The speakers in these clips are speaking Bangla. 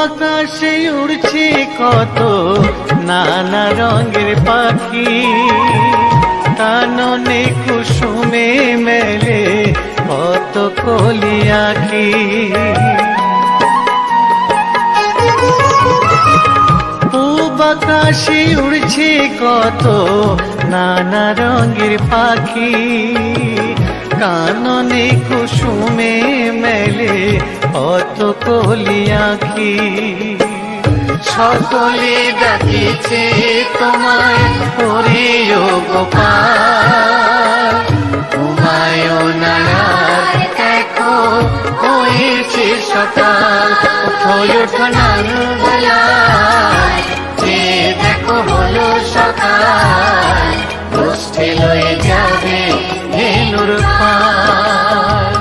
আকাশে উড়ছে কত নানা রঙের পাখি, কাননে কুসুমে মেলে কত কলি আঁখি। পূব আকাশে উড়ছে কত নানা রঙের পাখি, কাননে কুসুমে মেলে কত কলি আঁখি। সকলে ডাকিছে তোমায় হরিও গোপাল, তোমায় নারায় দেখো হয়েছে সকাল। ওঠো ওঠো নারুবেলায়, যে দেখো হলো সকাল, গোষ্ঠী লয়ে যাবে ধেনুর পাল।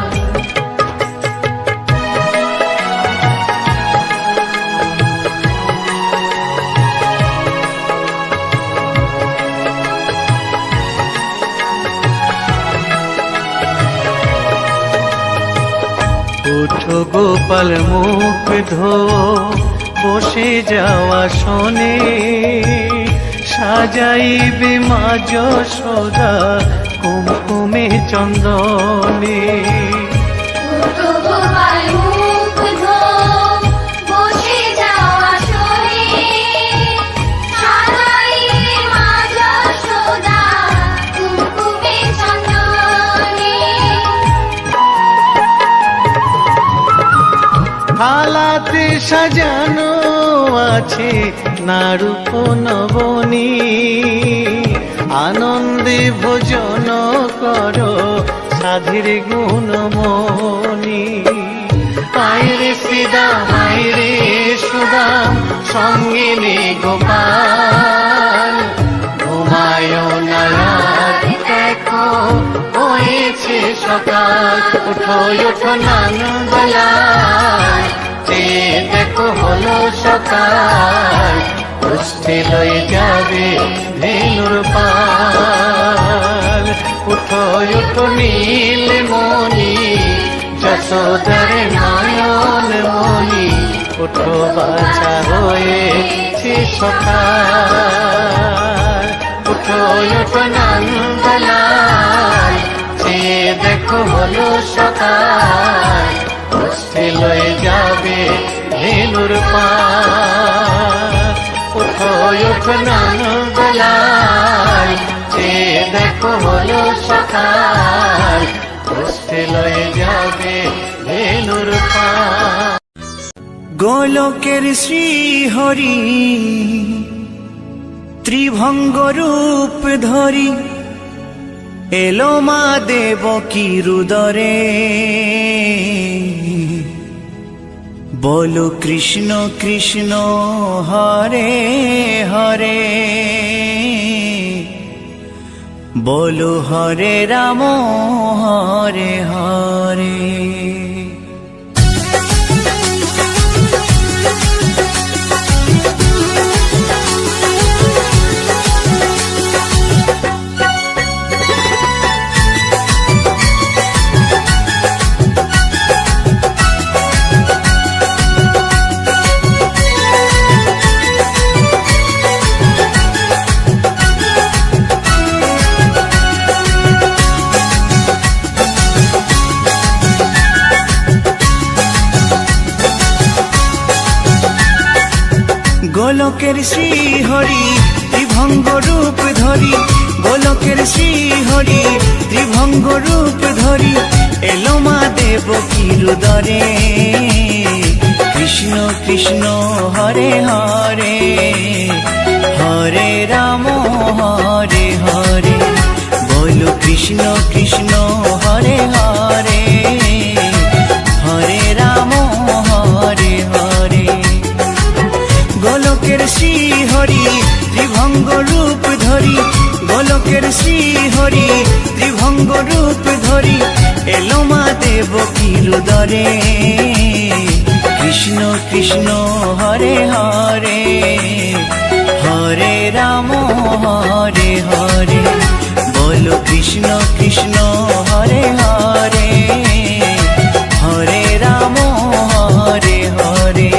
ওঠো গোপাল মুখ ধো, বসে যাওয়া শোনে, সাজাইবে মা যশোদা কুমকুমে চন্দনে। থালাতে সাজানো আছে নারূপ নবনী, আনন্দে ভোজন করো সাধীর গুণমণি। আয়রে শ্রীদাম আয়রে সুদাম, সঙ্গে নে গোপাল, ঘুমায় না রাত দেখো হয়েছে সকাল। ওঠো ওঠো নানবেলায়, যে দেখো হলো সকাল, গোষ্ঠী লয়ে যাবে ধেনুর পাল। উঠো উঠো নীলমণি, যশোদার নয়ন মণি, উঠো বাছা হয়েছে সকাল। উঠো উঠো নানবেলায়, যে দেখো হলো সকাল, গোষ্ঠী লয়ে যাবে ধেনুর পাল। উঠো উঠো নানবেলায়, যে দেখো হলো সকাল, গোষ্ঠী লয়ে যাবে ধেনুর পাল। গোলকের শ্রীহরি ত্রিভঙ্গ রূপ ধরি, এলো মা দেবকী রুদরে। বলো কৃষ্ণ কৃষ্ণ হরে হরে, বলো হরে রাম হরে হরে। গোলকের শ্রীহরি ত্রিভঙ্গ রূপ ধরি, গোলকের শ্রীহরি ত্রিভঙ্গ রূপ ধরি, এলো মা দেবকী রুদরে। কৃষ্ণ কৃষ্ণ হরে হরে, হরে রাম হরে হরে। বলো কৃষ্ণ কৃষ্ণ হরে হরে, হরে রাম হরে হরে। গোলকের শ্রীহরি ত্রিভঙ্গ রূপ ধরি, গোলকের শ্রীহরি ত্রিভঙ্গ রূপ ধরি, এলো মা দেবকী রুদরে। কৃষ্ণ কৃষ্ণ হরে হরে, হরে রাম হরে হরে। বলো কৃষ্ণ কৃষ্ণ হরে হরে, হরে রাম হরে হরে।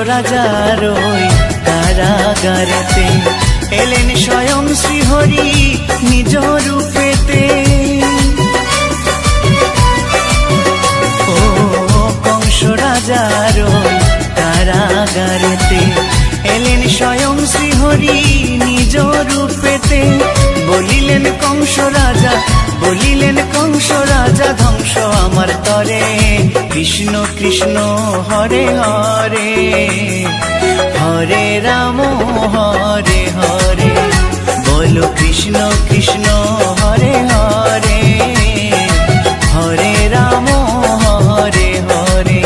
রাজার ওই কারাগারেতে এলেন স্বয়ং শ্রীহরি নিজ রূপেতে। ও কংস রাজার ওই কারাগারেতে এলেন স্বয়ং শ্রীহরি নিজ রূপেতে। বলিলেন কংস রাজা, বলিলেন কংস রাজা, ধ্বংস আমার তরে। কৃষ্ণ কৃষ্ণ হরে হরে, হরে রাম হরে হরে। বলো কৃষ্ণ কৃষ্ণ হরে হরে, হরে রাম হরে হরে।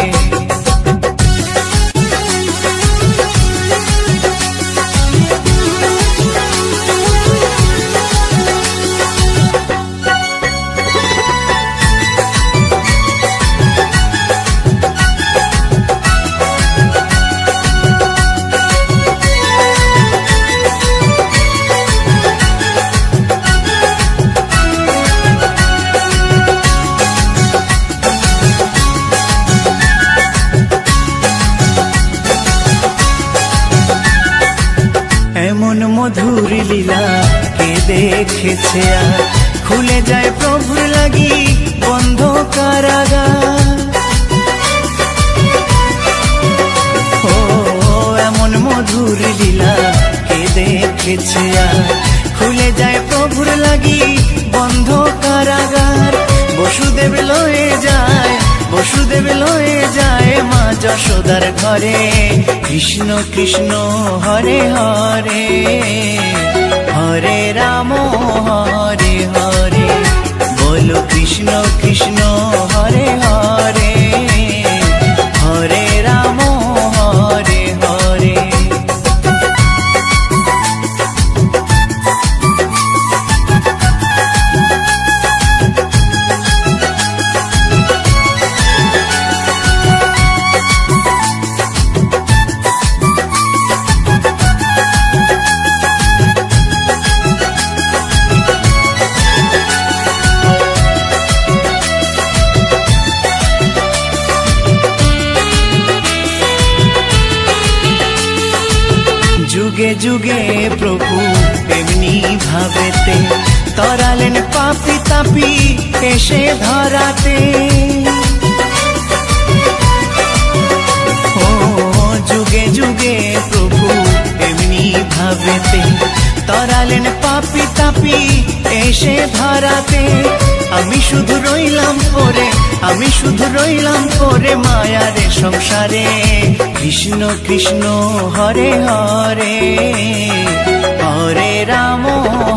এমন মধুর লীলা কে দেখেছে আর, খুলে যায় প্রভুর লাগি বন্ধ কারাগার। ও এমন মধুর লীলা কে দেখেছে আর, খুলে যায় প্রভুর লাগি বন্ধ কারাগার। বসুদেব লয়ে যায়, বসুদেব লয়ে যায় মা যশোদার ঘরে। কৃষ্ণ কৃষ্ণ হরে হরে, হরে রাম হরে হরে। বলো কৃষ্ণ কৃষ্ণ হরে হরে, হরে রাম হরে হরে। যুগে যুগে প্রভু এমনি ভাবেতে তরালেন পাপি তাপি এসে ধরাতে। ও যুগে যুগে প্রভু এমনি ভাবেতে তরালেন পাপি তাপি এসে ধরাতে। আমি শুধু রইলাম পরে, আমি শুধু রইলাম পরে মায়ারে সংসারে। কৃষ্ণ কৃষ্ণ হরে হরে, হরে রাম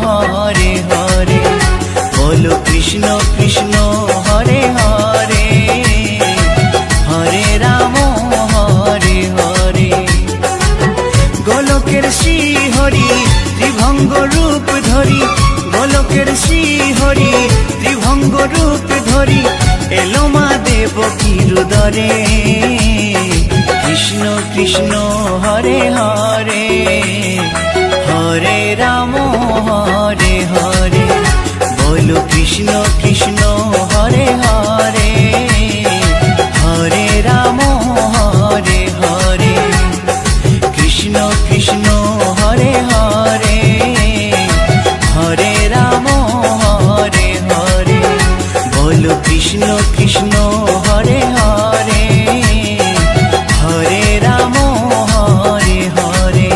হরে হরে। বলো কৃষ্ণ কৃষ্ণ হরে হরে, হরে রাম হরে হরে। গোলকের শ্রী হরি ত্রিভঙ্গ রূপ ধরি, গোলকের শ্রী হরি ত্রিভঙ্গ রূপ ধরি এলো মা দেবকীর উদরে। কৃষ্ণ কৃষ্ণ হরে হরে, হরে রাম হরে হরে। বলো কৃষ্ণ কৃষ্ণ হরে হরে, হরে রাম হরে হরে। কৃষ্ণ কৃষ্ণ হরে হরে, হরে রাম হরে হরে। বলো কৃষ্ণ কৃষ্ণ হরে হরে, হরে রাম হরে হরে।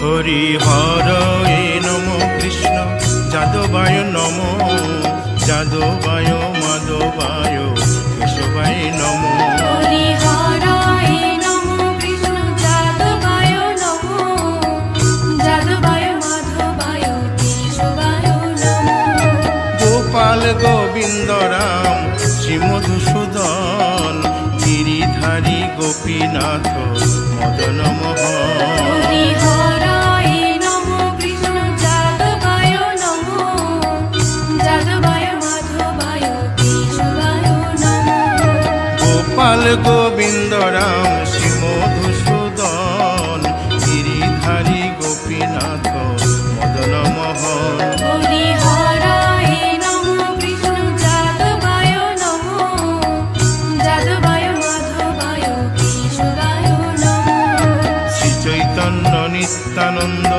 হরি হরয়ে নম কৃষ্ণ যাদবায় নম, যাদবায় মাধবায় কেশবায় নম। হরি হরায় নমঃ কৃষ্ণ যাদবায় নমঃ, যাদবায় মাধবায় কেশবায় নমঃ। গোপাল গোবিন্দ রাম শ্রী মধুসূদন, গিরিধারী গোপীনাথ মদন মোহন। হরি হর গোবিন্দ রাম শ্রী মধুসূদন গিরিধারী গোপীনাথ মদন মোহন। হরি হরায় নমো কৃষ্ণ যাদবায় নমো যাদবায় মাধবায় কেশবায় নমো। শ্রী চৈতন্য নিত্যানন্দ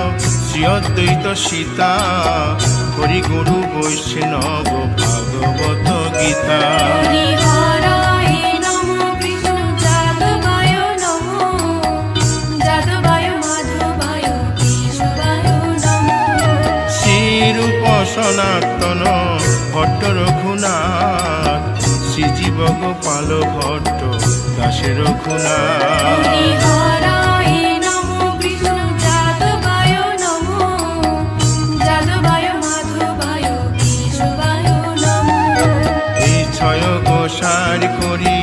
শ্রী অদ্বৈত সীতা হরি গুরু বৈষ্ণব ভাগবত গীতা। হরি হরায় নমো কৃষ্ণ যাদবায় নমো যাদবায় মাধবায় কেশবায় নমো। শ্রীরূপ সনাতন ভট্ট রঘুনাথ শ্রীজীব গোপাল ভট্ট দাসে রঘুনাথ। হরি হরায় নমো কৃষ্ণ যাদবায় নমো যাদবায় মাধবায় কেশবায় নমো। এই ছয় গোসার করি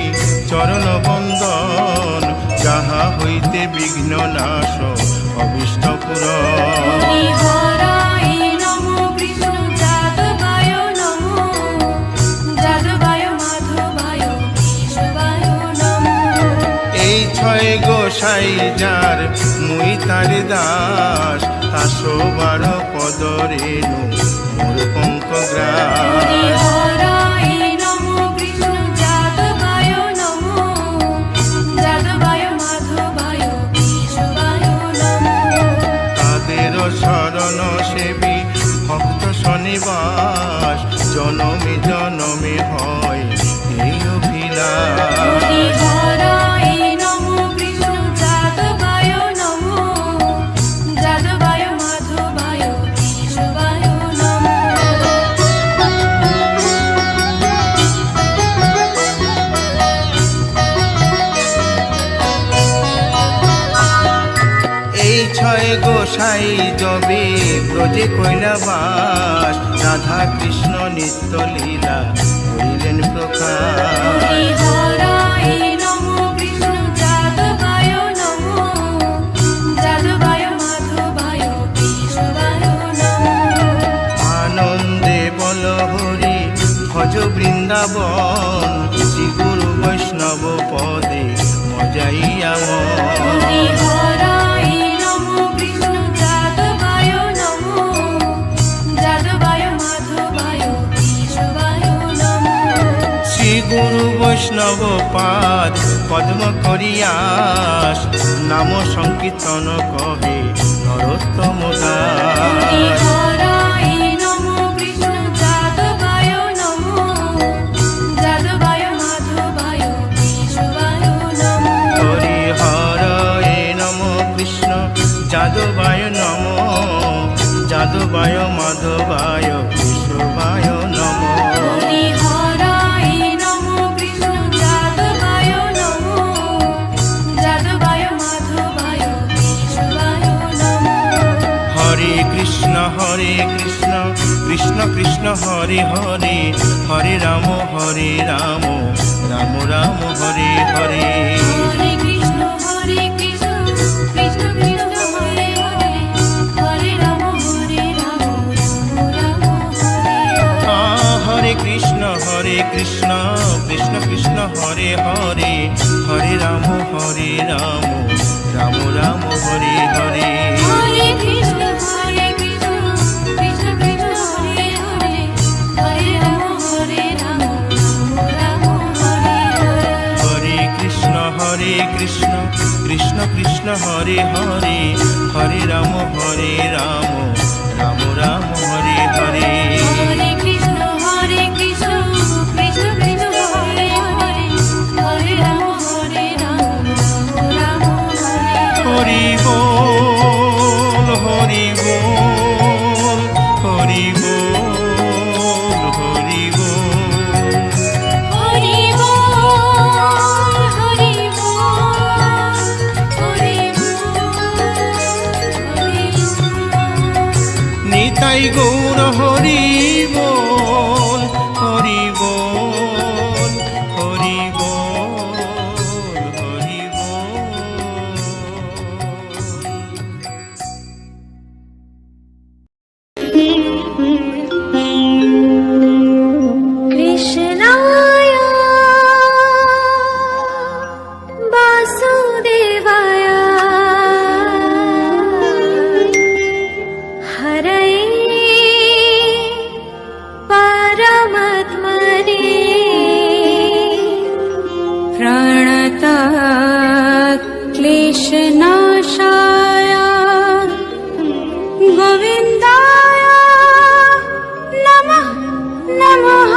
চরণ বন্দন যাহা হইতে বিঘ্ন নাশ অভিষ্ট পুরন। হরি হরায় নমো কৃষ্ণ যাদবায় নমো যাদবায় মাধবায় কেশবায় নমো। এই ছয় গোসাই যার মুই তার দাস 112 পদ রেণু মোর পঙ্ক হরি গ্রাস। হরায় নমো কৃষ্ণ যাদবায় নমো যাদবায় মাধবায় কেশবায় নমো। তাদের শরণ সেবী ভক্ত শনিবাস জনমে জনমে হয় এই অভিলাষ। হরি হরায় নমো কৃষ্ণ যাদবায় নমো যাদবায় মাধবায় কেশবায় নমো। এই ছয় গোসাই যবে ব্রজে কৈলাবাস রাধা কৃষ্ণ নিত্য লীলা করিলেন প্রকাশ। হরি হরায় নমো কৃষ্ণ যাদবায় নমো যাদবায় মাধবায় কেশবায় নমো। আনন্দে বল হরি ভজ বৃন্দাবন শ্রী গুরু বৈষ্ণব পদে মজাইয়া হরি মন। হরায় নমো কৃষ্ণ যাদবায় নমো যাদবায় মাধবায় কেশবায় নমো। শ্রী গুরু বৈষ্ণব পাদ পদ্ম করিয়াস নাম সংকীর্তন কহে নরোত্তম হরি দাস। হরায় নমো কৃষ্ণ যাদবায় নমো যাদবায় মাধবায় কেশবায় নমো। হরি হরয়ে নম কৃষ্ণ যাদবায় নম যাদবায় মাধবায় কেশবায় নম। হরি হরায় নমো কৃষ্ণ যাদবায় নমো যাদবায় মাধবায় কেশবায় নমো। হরে কৃষ্ণ কৃষ্ণ কৃষ্ণ হরে হরে হরে রাম রাম রাম হরে হরে। হরে কৃষ্ণ কৃষ্ণ কৃষ্ণ হরে হরে হরে রাম রাম হরে হরে। হরে কৃষ্ণ কৃষ্ণ কৃষ্ণ হরে হরে হরে রাম রাম রাম হরে হরে। হরে কৃষ্ণ কৃষ্ণ কৃষ্ণ হরে হরে হরে রাম রাম হরে হরে। হরে কৃষ্ণ কৃষ্ণ কৃষ্ণ হরে হরে হরে রাম রাম রাম হরে হরে। হরে কৃষ্ণ কৃষ্ণ কৃষ্ণ হরে হরে হরে রাম রাম হরে হরে। হরি বল হরি বল হরি বল হরি বল। হরি বল হরি বল হরি বল হরি বল। নিতাই গৌর হরি प्रणतात् क्लेशनाशाय गोविन्दाय नमः नमः।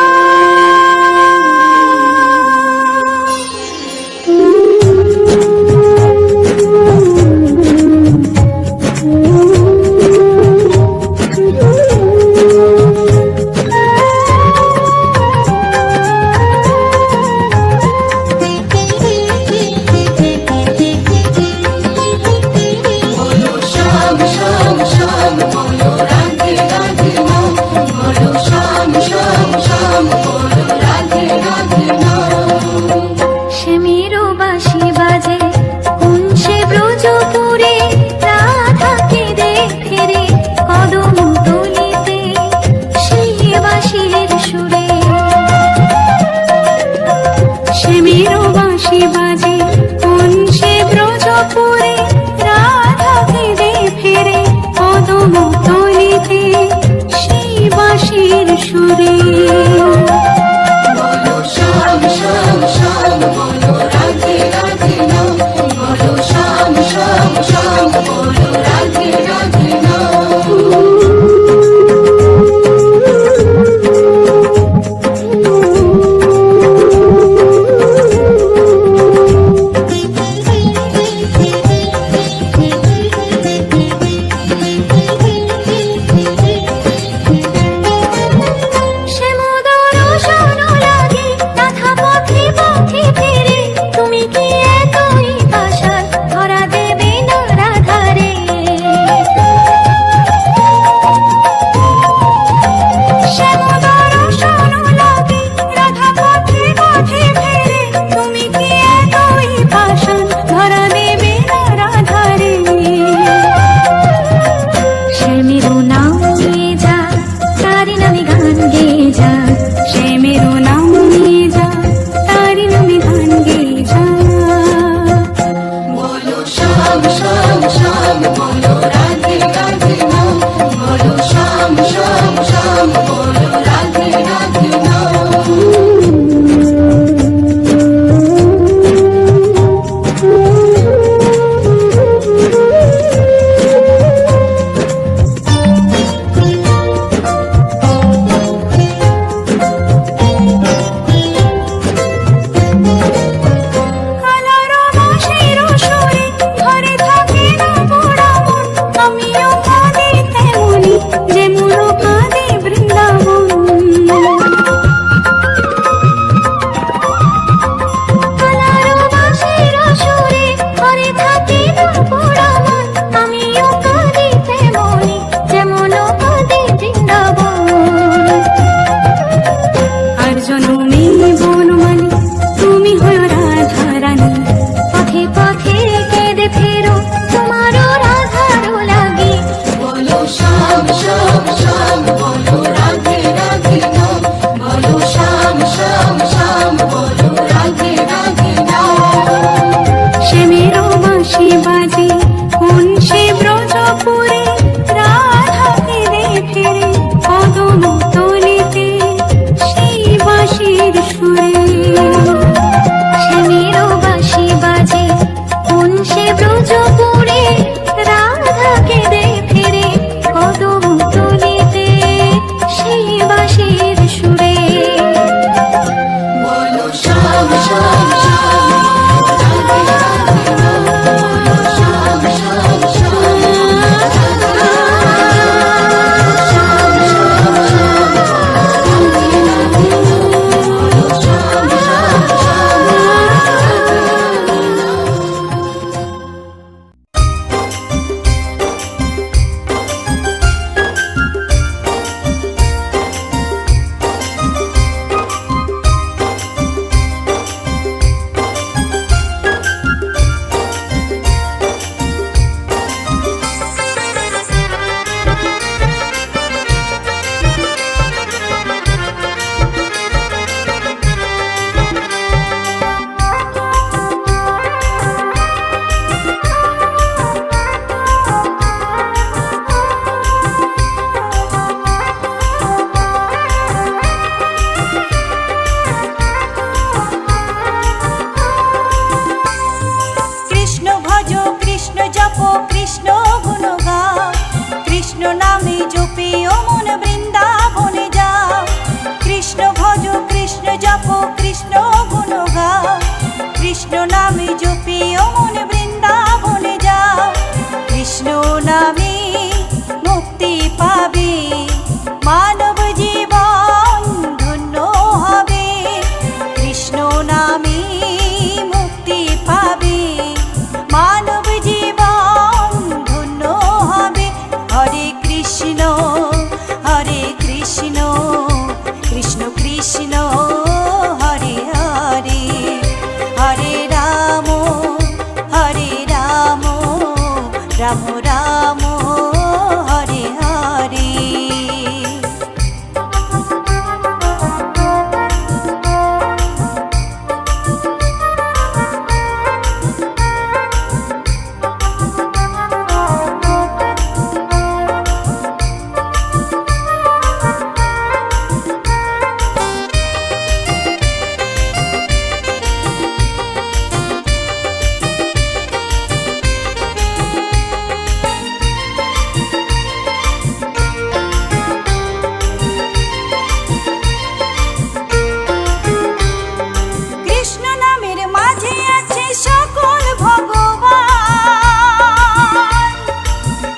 কৃষ্ণ নামে জপি ও মন বৃন্দাবনে যাও, কৃষ্ণ নামে মুক্তি পাবে, মানব জীবন ধন্য হবে। কৃষ্ণ নামে মুক্তি পাবে, মানব জীবন ধন্য হবে। হরে কৃষ্ণ কৃষ্ণ কৃষ্ণ হরে হরে, হরে রাম রাম রাম হরে হরে।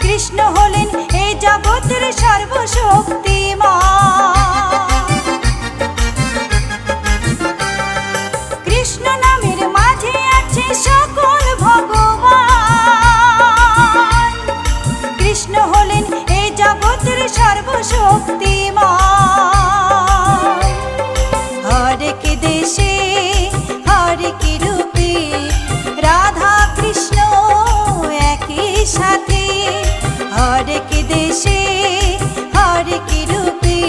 কৃষ্ণ হলেন এই জগতের সর্বশক্তিমান, কৃষ্ণ নামের মাঝে আছে সকল ভগবান। কৃষ্ণ হলেন এই জগতের সর্বশক্তিমান। হরেক দেশে হরেক রূপে রাধা কৃষ্ণ একই সাথে, হরেক দেশে হরেক রূপে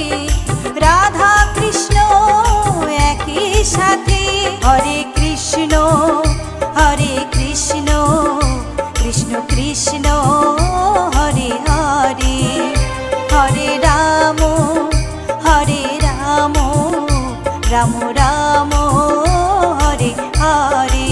রাধা কৃষ্ণ একই সাথে। হরে কৃষ্ণ কৃষ্ণ কৃষ্ণ হরে হরে, হরে রাম রাম রাম হরে হরে।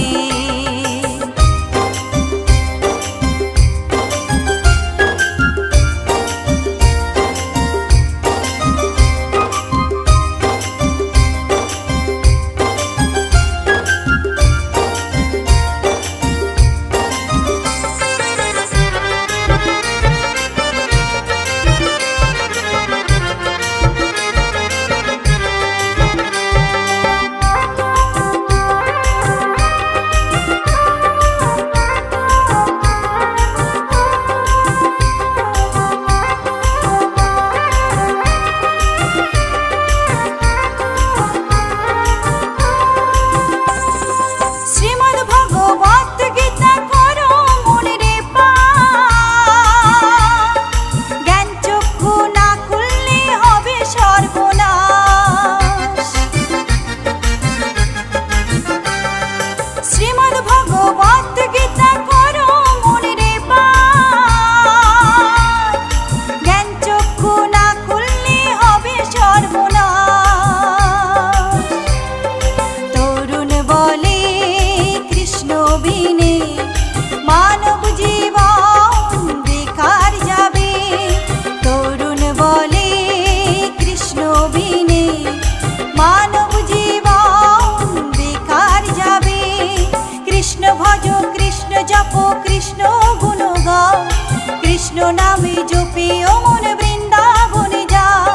কৃষ্ণ নামে জপি ও মন বৃন্দাবনে যাও,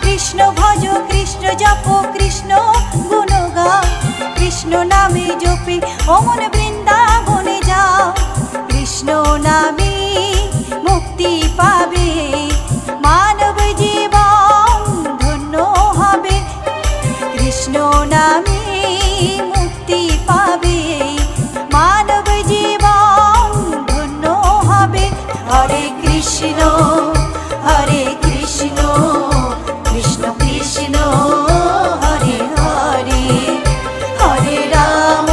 কৃষ্ণ ভজ কৃষ্ণ জপ কৃষ্ণ গুণ গাও। কৃষ্ণ নামে জপি ও মন বৃন্দাবনে যাও, কৃষ্ণ নামে মুক্তি পাবে, মানব জীবন ধন্য হবে। কৃষ্ণ নামে মুক্তি পাবে, মানব জীবন ধন্য হবে। হরে কৃষ্ণ কৃষ্ণ কৃষ্ণ হরে হরে, হরে রাম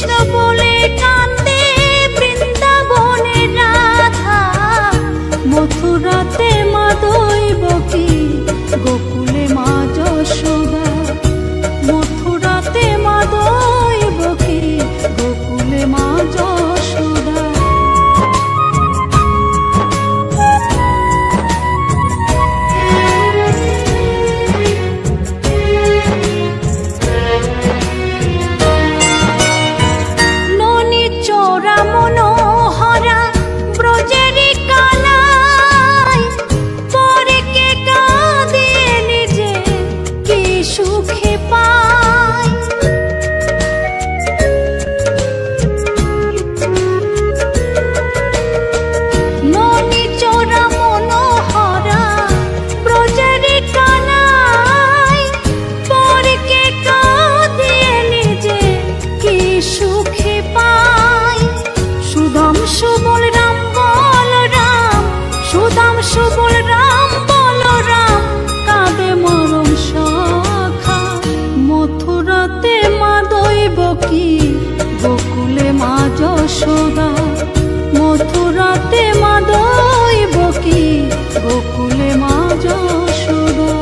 কৃষ্ণ বলে কান্দে বৃন্দাবনের রাধা, মথুরাতে মা দৈবকী, গোকুলে মা যশোদা। মথুরাতে মা দৈবকী, গোকুলে মা যশোদা। ননি চোরা মনোহরা ব্রজেরি কানাই, পরে কে কাঁদিয়ে নিজে কি সুখে পায়। ননি চোরা মনোহরা ব্রজেরি কানাই, পরে কে কাঁদিয়ে নিজে কি সুখে পায়। সুদাম সুবল রাম বলরাম, সুদাম সুবল রাম বলরাম, কাঁদে মরম সখা। মথুরাতে মা দৈবকী, গোকুলে মা যশোদা। মথুরাতে মা দৈবকী, গোকুলে মা যশোদা।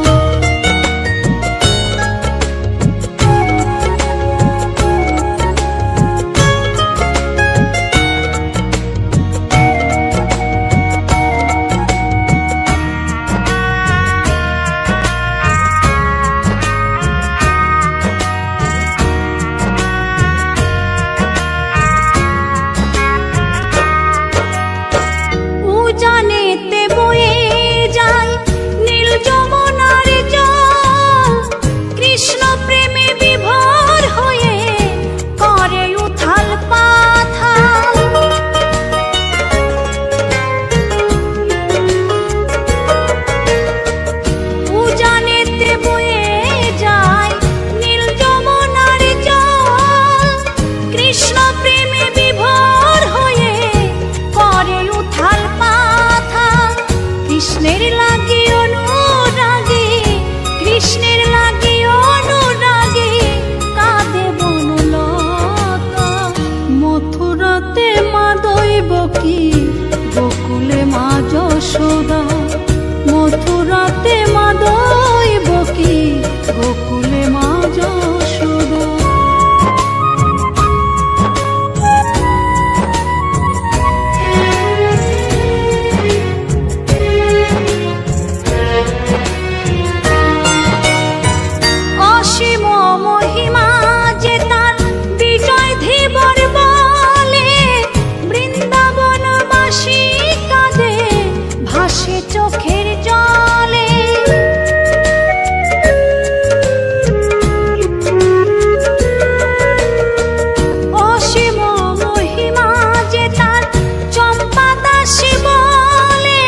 উজানেতে বয়ে যায় নীল যমুনার জল, কৃষ্ণ প্রেমে বিভোর হয়ে করে উথাল পাথাল। উজানেতে বয়ে যায় নীল যমুনার জল, কৃষ্ণ প্রেমে বিভোর হয়ে করে উথাল পাথাল। কৃষ্ণের লাগি অনুরাগী, কৃষ্ণের লাগি অনুরাগী, কাঁদে বনলতা। মথুরাতে মা দৈবকী, গোকুলে মা যশোদা। মথুরাতে মা দৈবকী, গোকুলে মা যশোদা। অসীম মহিমা যে তার বিজয় ধীবর বলে, বৃন্দাবনবাসী কাঁদে ভাসে চোখের জলে। অসীম মহিমা যে তার চম্পা দাসী বলে,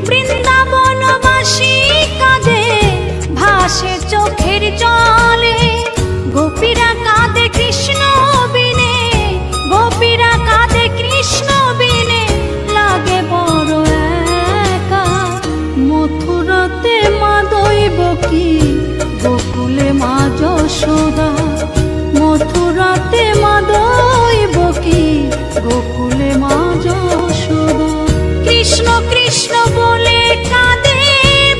বৃন্দাবনবাসী কাঁদে ভাসে চোখের জলে। গোপীরা কাঁদে কৃষ্ণ বিনে, গোপীরা কাঁদে কৃষ্ণ বিনে, লাগে বড় একা। মথুরাতে মা দৈবকী, গোকুলে মা যশোদা। মথুরাতে মা দৈবকী, গোকুলে মা যশোদা। কৃষ্ণ কৃষ্ণ বলে কাঁদে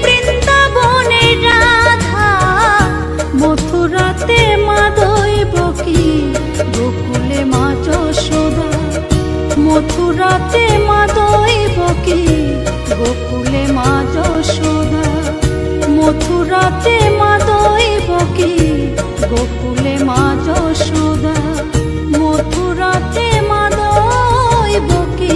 বৃন্দাবনের রাধা, মথুরাতে মা দৈবকী, গোকুলে মা যশোদা। মথুরাতে মা দৈবকী, গোকুলে মা যশোদা। মথুরাতে মা দৈবকী, গোকুলে মা যশোদা। মথুরাতে মা দৈবকী।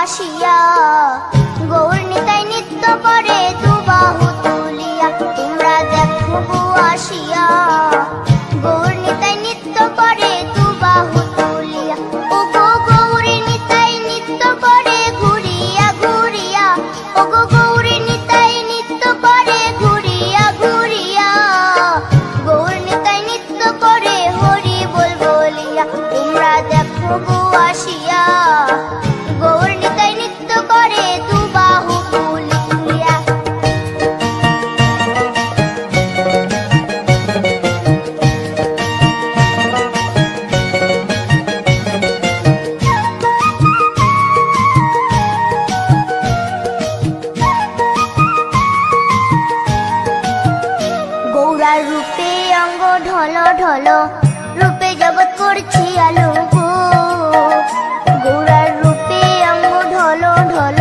আসিয়া, গৌর নিতাই নৃত্য করে দুবাহু তুলিয়া। তোমরা দেখো গো আসিয়া, গৌর নিতাই নৃত্য করে দুবাহু তুলিয়া। ও গো গৌরী নিতাই নৃত্য করে ঘুরিয়া ঘুরিয়া, ও গো গৌরী নিতাই নৃত্য করে ঘুরিয়া ঘুরিয়া। গৌর নিতাই নৃত্য করে হরি বল বলিয়া। তোমরা দেখো গো আসিয়া, গৌর নিতাই নৃত্য করে দুবাহু তুলিয়া। গৌরার রূপে অঙ্গ ঢল ঢল, রূপে জগৎ করছি আলো গো। গৌরার রূপে অঙ্গ ঢল ঢল,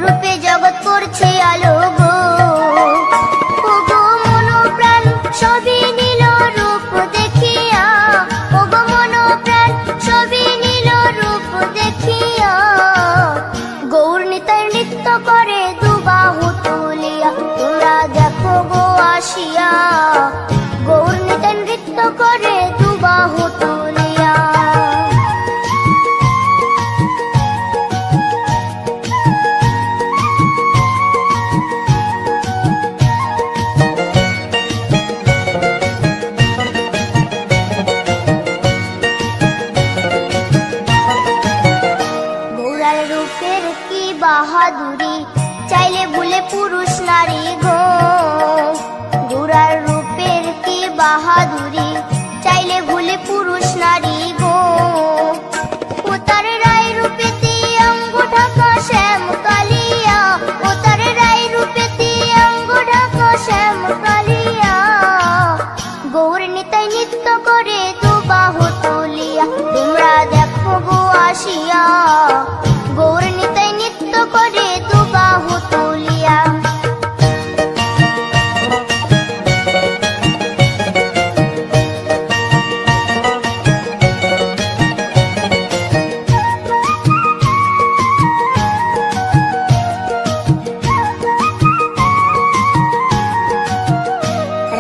রূপে জগৎ করছি আলো গো। ও গো মন প্রাণ সবই নীল রূপ দেখিয়া, ও গো মন প্রাণ সবই নীল রূপ দেখিয়া। গৌর নিতাই নৃত্য করে দুবাহু তুলিয়া। তোমরা দেখো গো আসিয়া, গৌর নিতাই নৃত্য করে দুবাহু তুলিয়া। গৌরার রূপের কি বাহাদুরি, চাইলে ভুলে পুরুষ নারী গো। গৌরার রূপের কি বাহাদুরি, চাইলে ভুলে পুরুষ নারী গো। ও তার রায় রূপেতে অঙ্গ ঢাকা শ্যাম কালিয়া, ও তার রায় রূপেতে অঙ্গ ঢাকা শ্যাম কালিয়া। গৌর নিতাই নৃত্য করে দুবাহু তুলিয়া। তোমরা দেখো গো আসিয়া, গৌর নিতাই নৃত্য করে দুবাহু তুলিয়া।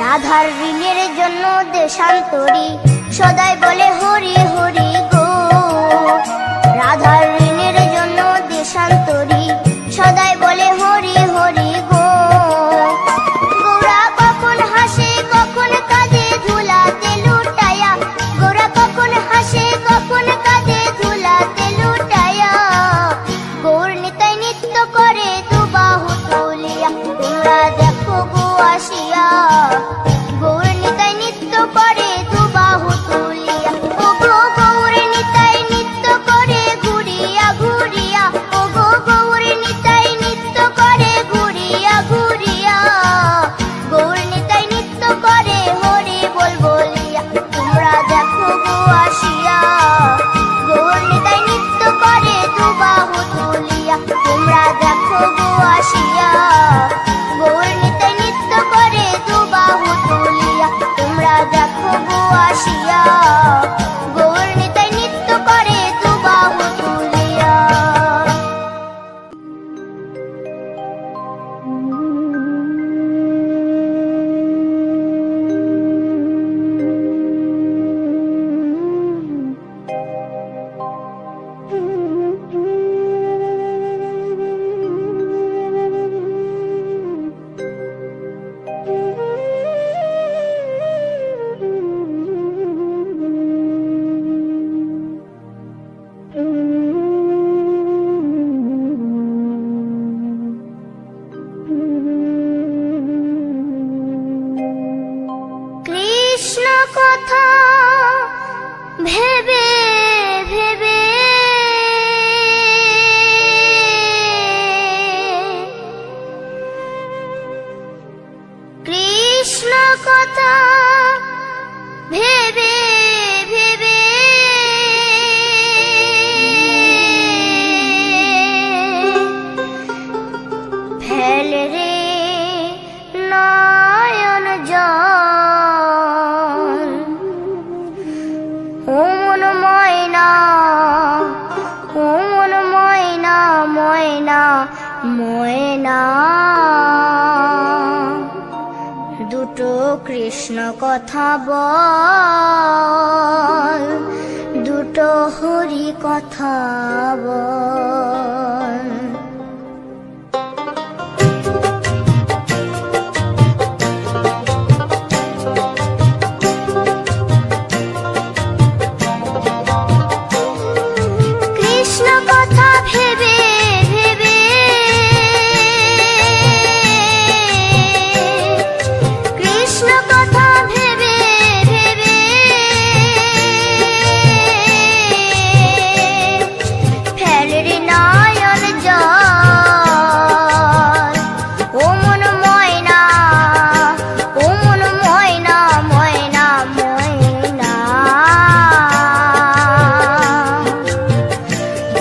রাধার ঋণের জন্য দেশান্তরী, সদাই বলে হরি হরি গো। রাধার ঋণের জন্য দেশান্তরী, সদাই বলে হরি হরি গো। গৌরা কখন হাসে কখন কাঁদে ধুলাতে লুটায়া, গৌরা কখন হাসে কখন কাঁদে ধুলাতে লুটায়া। গৌর নিতাই নৃত্য করে দুবাহু তুলিয়া। তোমরা দেখো গো আসিয়া, গৌর নিতাই নৃত্য করে দুবাহু তুলিয়া। ও গো গৌর নিতাই নৃত্য করে ঘুরিয়া ঘুরিয়া, ও গো গৌর নিতাই নৃত্য করে ঘুরিয়া ঘুরিয়া। গৌর নিতাই নৃত্য করে হরি বল বলিয়া। তোমরা দেখো গো আসিয়া, গৌর নিতাই নৃত্য করে দুবাহু তুলিয়া। তোমরা দেখো গো আসিয়া, গৌর নিতাই নৃত্য করে দুবাহু তুলিয়া। তোমরা দেখো গো আসিয়া, গৌর নিতাই নৃত্য করে দুবাহু তুলিয়া। কৃষ্ণ কথা ভেবে ভেবে কৃষ্ণ কথা ভেবে ভেবে ফেল রে নয়ন জল। ও মন ময়না, ও মন ময়না ময়না দুটো কৃষ্ণ কথা বল, দুটো হরি কথা বল। কৃষ্ণ কথা ভেবে ভেবে, কৃষ্ণ কথা ভেবে ভেবে ফেলে রে নয়ন জল। ও মন ময়না, ও মন ময়না, ময়না ময়না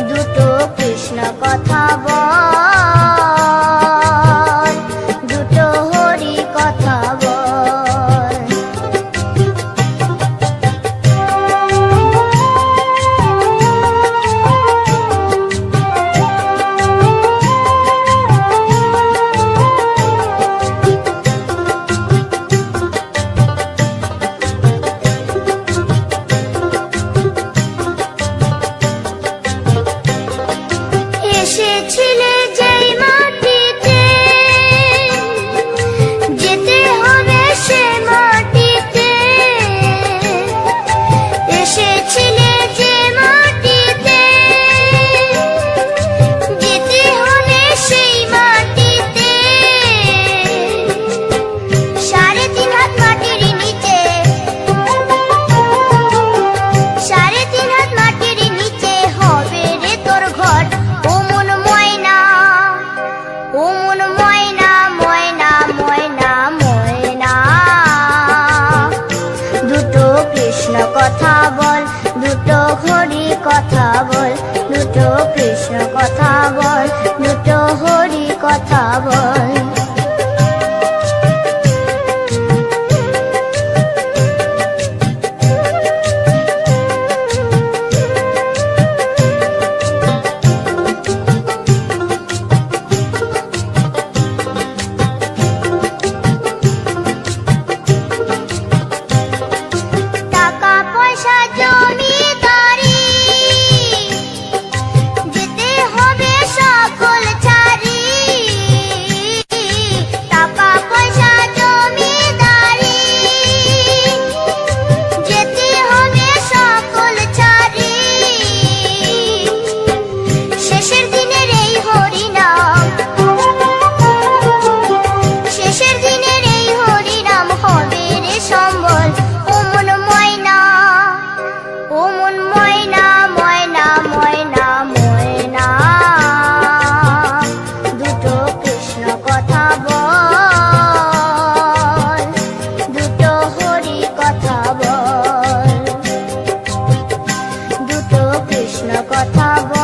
দুটো কৃষ্ণ কথা বল, দুটো হরি কথা বল। এসেছিলে যেই মাটিতে, যেতে হবে সে মাটিতে। এসেছিলে যে মাটিতে, যেতে হবে সেই মাটিতে। 3.5 হাত মাটির নিচে, 3.5 হাত মাটির নিচে হবে রে তোর ঘর। ও মন ময়না, ও মন ময়না, ময়না ময়না ময়না দুটো কৃষ্ণ কথা বল, দুটো হরি কথা বল, দুটো কৃষ্ণ কথা বল, দুটো হরি কথা বল। টাকা পয়সা জমিদারি, যেতে হবে সকল ছাড়ি। টাকা পয়সা জমিদারি, যেতে হবে সকল ছাড়ি। শেষের দিনের এই হরিনাম, শেষের দিনের এই হরিনাম হবে রে সম্বল। ও মন ময়না, ও মন ময়না, ময়না ময়না ময়না দুটো কৃষ্ণ কথা বল, দুটো হরি কথা বল, দুটো কৃষ্ণ কথা বল।